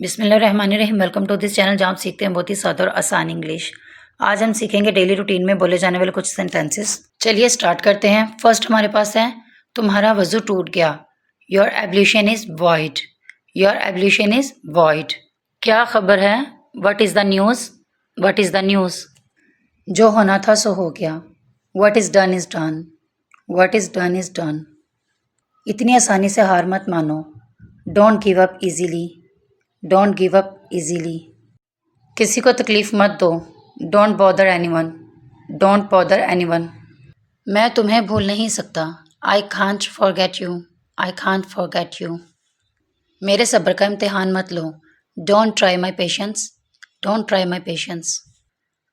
बिस्मिल्लाहिर्रहमानिर्रहीम। Welcome to this channel जहाँ आप सीखते हैं बहुत ही सादा और आसान इंग्लिश। आज हम सीखेंगे डेली रूटीन में बोले जाने वाले कुछ सेंटेंसेस। चलिए स्टार्ट करते हैं। फर्स्ट हमारे पास है तुम्हारा वजू टूट गया। Your ablution is void. Your ablution is void. क्या खबर है? What is the news? What is the news? जो होना था सो हो गया। What is done is done. What is done is done. इतनी आसानी से हार मत मानो। Don't give up easily. Don't give up easily. किसी को तकलीफ़ मत दो। Don't bother anyone. Don't bother anyone. मैं तुम्हें भूल नहीं सकता। आई can't forget you. I can't forget you. मेरे सब्र का इम्तिहान मत लो। Don't try my patience. Don't try my patience.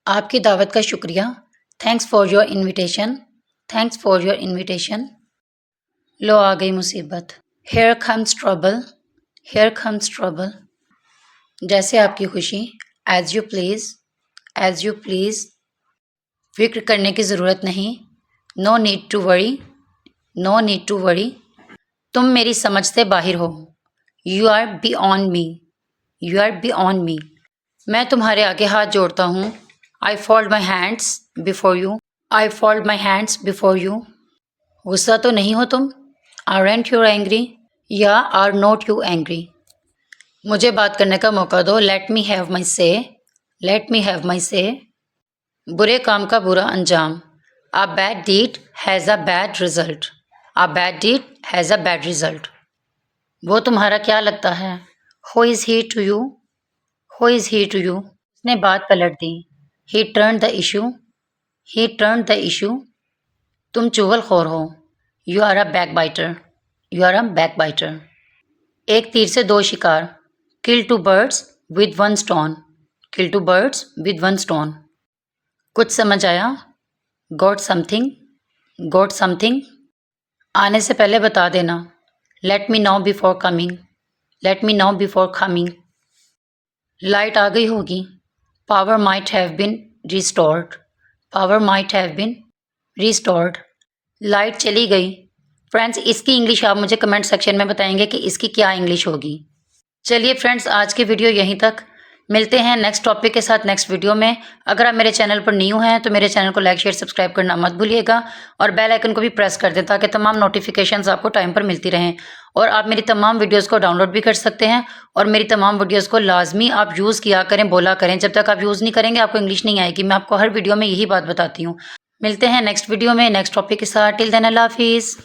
आपकी दावत का शुक्रिया। Thanks for your invitation. Thanks for your invitation. लो आ गई मुसीबत। Here comes trouble. Here comes trouble. जैसे आपकी खुशी। As you please. As you please. फिक्र करने की ज़रूरत नहीं। No need to worry. No need to worry. तुम मेरी समझ से बाहर हो। You are beyond me. You are beyond me. मैं तुम्हारे आगे हाथ जोड़ता हूँ। I fold my hands before you. I fold my hands before you. गुस्सा तो नहीं हो तुम? Aren't you angry? या आर नॉट यू एंग्री? मुझे बात करने का मौका दो। लेट मी हैव माई से। लेट मी हैव माई से। बुरे काम का बुरा अंजाम। A bad deed has a bad result. A bad deed has a bad result. वो तुम्हारा क्या लगता है? Who is he to you? Who is he to you? उसने बात पलट दी। He turn the issue. He turn the issue. तुम चुगलखोर हो। You are a back biter. You are a back biter. एक तीर से दो शिकार। Kill two birds with one stone. Kill two birds with one stone. कुछ समझ आया? Got something. Got something. आने से पहले बता देना। Let me know before coming. Let me know before coming. Light आ गई होगी। Power might have been restored. Power might have been restored. Light चली गई। फ्रेंड्स, इसकी इंग्लिश आप मुझे कमेंट सेक्शन में बताएंगे कि इसकी क्या इंग्लिश होगी। चलिए फ्रेंड्स, आज की वीडियो यहीं तक। मिलते हैं नेक्स्ट टॉपिक के साथ नेक्स्ट वीडियो में। अगर आप मेरे चैनल पर न्यू हैं तो मेरे चैनल को लाइक शेयर सब्सक्राइब करना मत भूलिएगा और बेल आइकन को भी प्रेस कर दें ताकि तमाम नोटिफिकेशंस आपको टाइम पर मिलती रहें। और आप मेरी तमाम वीडियोस को डाउनलोड भी कर सकते हैं और मेरी तमाम वीडियोस को लाजमी आप यूज़ किया करें, बोला करें। जब तक आप यूज़ नहीं करेंगे आपको इंग्लिश नहीं आएगी। मैं आपको हर वीडियो में यही बात बताती हूँ। मिलते हैं नेक्स्ट वीडियो में नेक्स्ट टॉपिक के साथ। टिल देन अल्लाह हाफिज़।